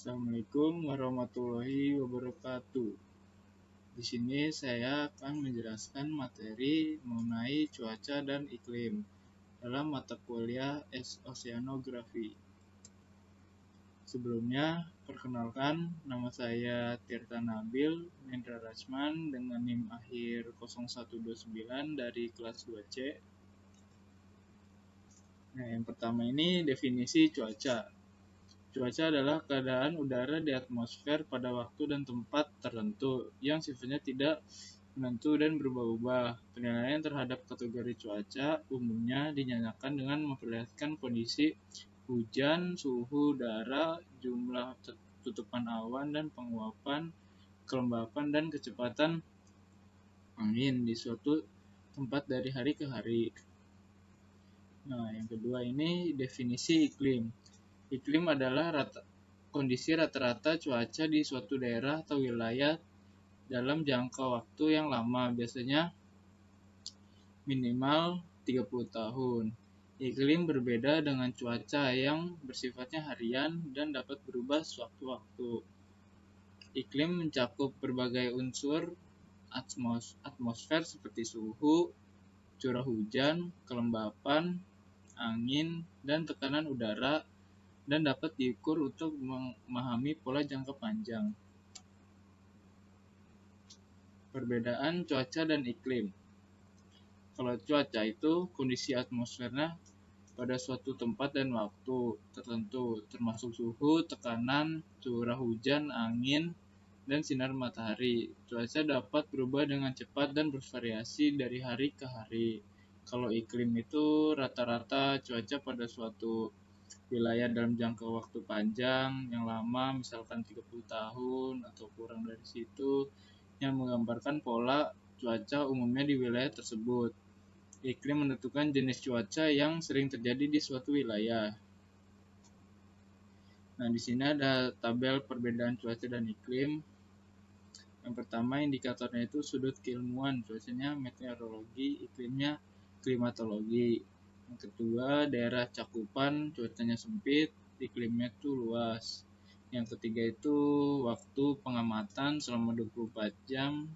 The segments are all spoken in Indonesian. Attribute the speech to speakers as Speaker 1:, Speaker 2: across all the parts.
Speaker 1: Assalamualaikum warahmatullahi wabarakatuh. Di sini saya akan menjelaskan materi mengenai cuaca dan iklim dalam mata kuliah Oceanografi. Sebelumnya, perkenalkan, nama saya Tirta Nabil Nendra Rachman dengan NIM akhir 0129 dari kelas 2C. Nah, yang pertama ini definisi cuaca. Cuaca adalah keadaan udara di atmosfer pada waktu dan tempat tertentu yang sifatnya tidak menentu dan berubah-ubah. Penilaian terhadap kategori cuaca umumnya dinyatakan dengan memperlihatkan kondisi hujan, suhu udara, jumlah tutupan awan dan penguapan, kelembapan dan kecepatan angin di suatu tempat dari hari ke hari. Nah, yang kedua ini definisi iklim. Iklim adalah kondisi rata-rata cuaca di suatu daerah atau wilayah dalam jangka waktu yang lama, biasanya minimal 30 tahun. Iklim berbeda dengan cuaca yang bersifatnya harian dan dapat berubah sewaktu-waktu. Iklim mencakup berbagai unsur atmosfer seperti suhu, curah hujan, kelembapan, angin, dan tekanan udara, dan dapat diukur untuk memahami pola jangka panjang. Perbedaan cuaca dan iklim. Kalau cuaca itu kondisi atmosfernya pada suatu tempat dan waktu tertentu, termasuk suhu, tekanan, curah hujan, angin, dan sinar matahari. Cuaca dapat berubah dengan cepat dan bervariasi dari hari ke hari. Kalau iklim itu rata-rata cuaca pada suatu wilayah dalam jangka waktu panjang yang lama, misalkan 30 tahun atau kurang dari situ, yang menggambarkan pola cuaca umumnya di wilayah tersebut. Iklim menentukan jenis cuaca yang sering terjadi di suatu wilayah. Nah, di sini ada tabel perbedaan cuaca dan iklim. Yang pertama indikatornya itu sudut keilmuan, cuacanya meteorologi, iklimnya klimatologi. Yang kedua, daerah cakupan, cuacanya sempit, iklimnya itu luas. Yang ketiga itu waktu pengamatan selama 24 jam,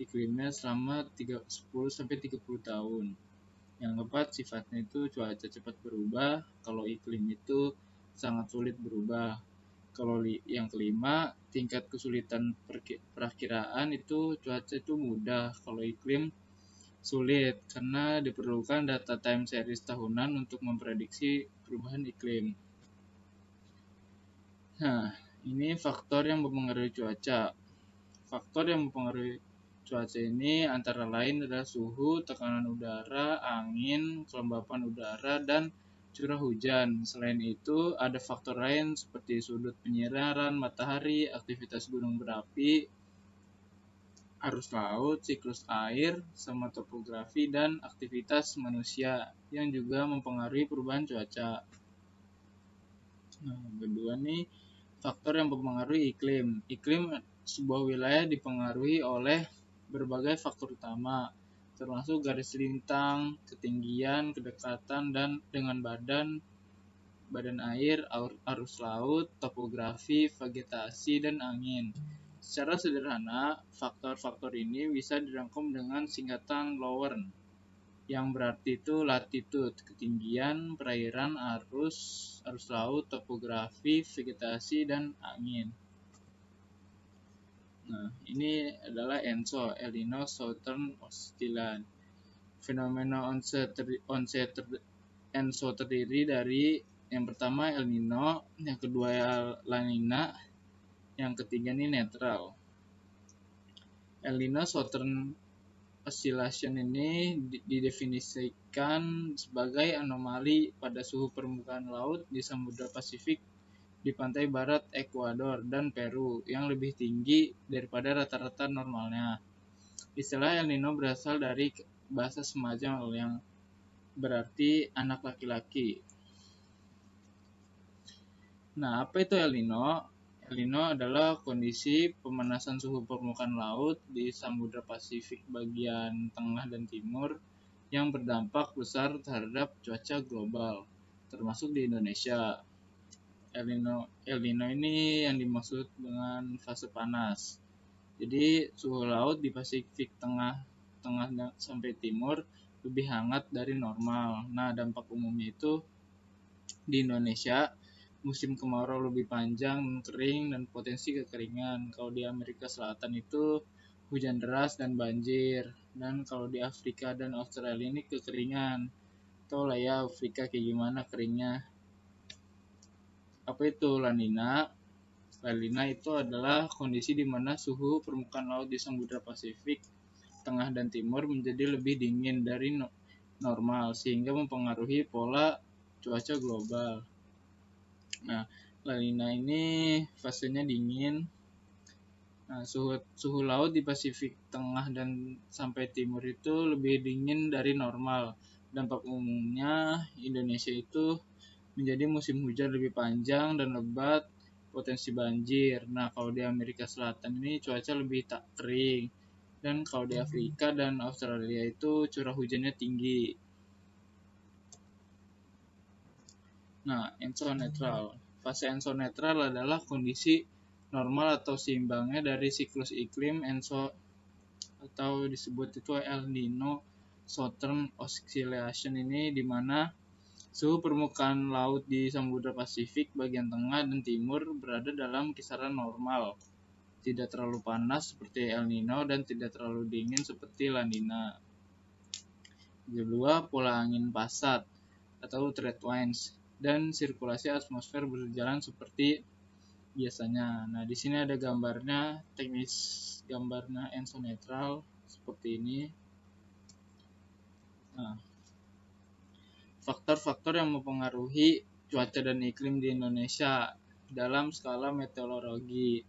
Speaker 1: iklimnya selama 10-30 tahun. Yang keempat, sifatnya itu cuaca cepat berubah, kalau iklim itu sangat sulit berubah. Kalau yang kelima, tingkat kesulitan perakiraan itu cuaca itu mudah, kalau iklim sulit karena diperlukan data time series tahunan untuk memprediksi perubahan iklim. Nah, ini faktor yang mempengaruhi cuaca. Faktor yang mempengaruhi cuaca ini antara lain adalah suhu, tekanan udara, angin, kelembapan udara, dan curah hujan. Selain itu, ada faktor lain seperti sudut penyinaran matahari, aktivitas gunung berapi, arus laut, siklus air, sama topografi, dan aktivitas manusia yang juga mempengaruhi perubahan cuaca. Nah, kedua nih, faktor yang mempengaruhi iklim. Iklim sebuah wilayah dipengaruhi oleh berbagai faktor utama, termasuk garis lintang, ketinggian, kedekatan dan dengan badan air, arus laut, topografi, vegetasi, dan angin. Secara sederhana, faktor-faktor ini bisa dirangkum dengan singkatan LOWERN, yang berarti itu latitude, ketinggian, perairan, arus laut, topografi, vegetasi, dan angin. Nah, ini adalah ENSO, El Nino Southern Oscillation. Fenomena ENSO terdiri dari yang pertama El Nino, yang kedua La Nina, yang ketiga ini netral. El Nino Southern Oscillation ini didefinisikan sebagai anomali pada suhu permukaan laut di Samudra Pasifik di pantai barat Ekuador dan Peru yang lebih tinggi daripada rata-rata normalnya. Istilah El Nino berasal dari bahasa Semajang yang berarti anak laki-laki. Nah, apa itu El Nino? El Nino adalah kondisi pemanasan suhu permukaan laut di Samudra Pasifik bagian tengah dan timur yang berdampak besar terhadap cuaca global, termasuk di Indonesia. El Nino ini yang dimaksud dengan fase panas. Jadi suhu laut di Pasifik tengah sampai timur lebih hangat dari normal. Nah, dampak umumnya itu di Indonesia musim kemarau lebih panjang, kering, dan potensi kekeringan. Kalau di Amerika Selatan itu hujan deras dan banjir. Dan kalau di Afrika dan Australia ini kekeringan. Tahu lah ya Afrika kayak gimana keringnya. Apa itu La Nina? La Nina itu adalah kondisi di mana suhu permukaan laut di Samudra Pasifik tengah dan timur menjadi lebih dingin dari normal sehingga mempengaruhi pola cuaca global. Nah, La Nina ini fasenya dingin. Nah, suhu laut di Pasifik tengah dan sampai timur itu lebih dingin dari normal. Dampak umumnya Indonesia itu menjadi musim hujan lebih panjang dan lebat, potensi banjir. Nah, kalau di Amerika Selatan ini cuaca lebih tak kering. Dan kalau di Afrika dan Australia itu curah hujannya tinggi. Nah, ensonetral. Fase ensonetral adalah kondisi normal atau seimbangnya dari siklus iklim atau disebut itu El Nino Southern Oscillation ini di mana suhu permukaan laut di Samudra Pasifik bagian tengah dan timur berada dalam kisaran normal. Tidak terlalu panas seperti El Nino dan tidak terlalu dingin seperti La Nina. Kedua, pola angin pasat atau trade winds dan sirkulasi atmosfer berjalan seperti biasanya. Nah, di sini ada gambarnya, teknis gambarnya ensonetral seperti ini. Nah, faktor-faktor yang mempengaruhi cuaca dan iklim di Indonesia dalam skala meteorologi.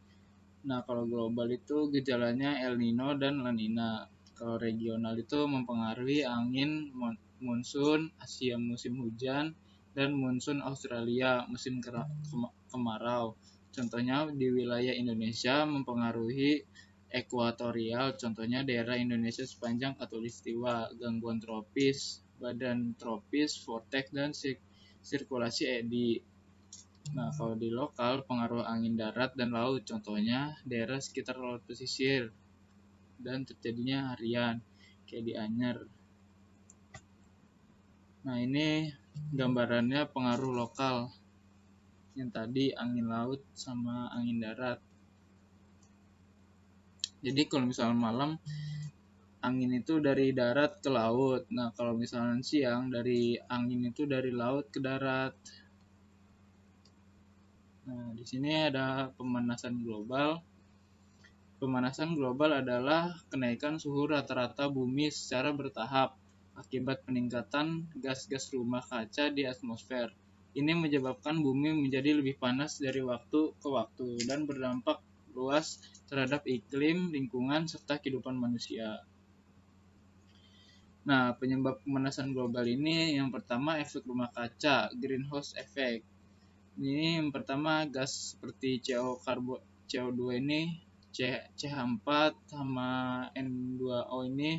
Speaker 1: Nah, kalau global itu gejalanya El Nino dan La Nina. Kalau regional itu mempengaruhi angin monsun Asia musim hujan dan monsun Australia musim kemarau. Contohnya di wilayah Indonesia mempengaruhi ekuatorial, contohnya daerah Indonesia sepanjang khatulistiwa, gangguan tropis, badan tropis, vortex, dan sirkulasi eddy. Nah, kalau di lokal, pengaruh angin darat dan laut, contohnya daerah sekitar laut pesisir dan terjadinya harian, kayak di Anyer. Nah, ini gambarannya pengaruh lokal, yang tadi angin laut sama angin darat. Jadi kalau misalnya malam, angin itu dari darat ke laut. Nah, kalau misalnya siang, dari angin itu dari laut ke darat. Nah, di sini ada pemanasan global. Pemanasan global adalah kenaikan suhu rata-rata bumi secara bertahap akibat peningkatan gas-gas rumah kaca di atmosfer. Ini menyebabkan bumi menjadi lebih panas dari waktu ke waktu dan berdampak luas terhadap iklim, lingkungan, serta kehidupan manusia. Nah, penyebab pemanasan global ini yang pertama efek rumah kaca, greenhouse effect. Ini yang pertama gas seperti CO2 ini, CH4 sama N2O ini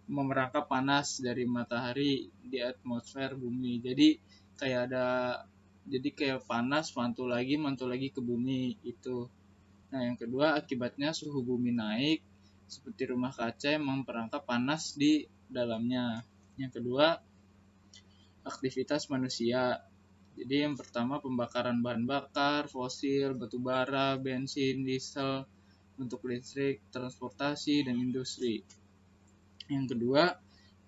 Speaker 1: memerangkap panas dari matahari di atmosfer bumi. Jadi kayak panas mantul lagi ke bumi itu. Nah, yang kedua akibatnya suhu bumi naik seperti rumah kaca yang memperangkap panas di dalamnya. Yang kedua aktivitas manusia. Jadi yang pertama pembakaran bahan bakar, fosil, batu bara, bensin, diesel untuk listrik, transportasi, dan industri. Yang kedua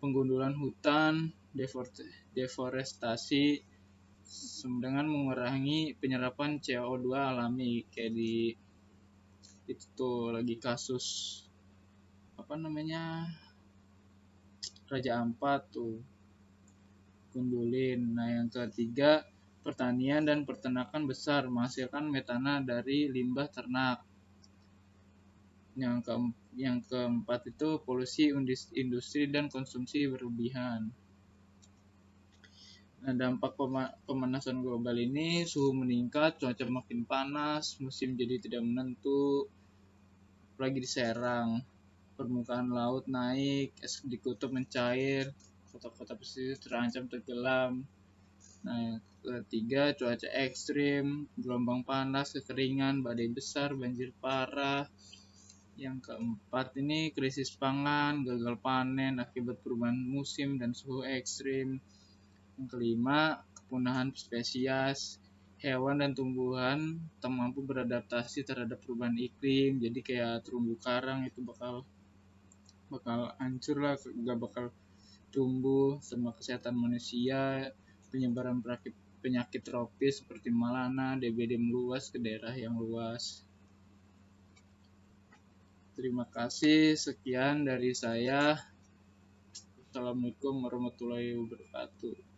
Speaker 1: penggundulan hutan, deforestasi dengan mengurangi penyerapan CO2 alami kayak di itu tuh lagi kasus Raja Ampat tuh gundulin. Nah, yang ketiga pertanian dan peternakan besar menghasilkan metana dari limbah ternak. Yang keempat itu polusi industri dan konsumsi berlebihan. Nah, dampak pemanasan global ini suhu meningkat, cuaca makin panas, musim jadi tidak menentu, apalagi di Serang. Permukaan laut naik, es di kutub mencair, kota-kota pesisir terancam tenggelam. Nah, ketiga, cuaca ekstrim, gelombang panas, kekeringan, badai besar, banjir parah. Yang keempat ini krisis pangan, gagal panen akibat perubahan musim dan suhu ekstrim. Yang kelima, kepunahan spesies, hewan dan tumbuhan tak mampu beradaptasi terhadap perubahan iklim. Jadi kayak terumbu karang itu bakal hancur lah, gak bakal tumbuh. Sama kesehatan manusia, penyebaran penyakit tropis seperti malana, DBD meluas ke daerah yang luas. Terima kasih, sekian dari saya. Assalamualaikum warahmatullahi wabarakatuh.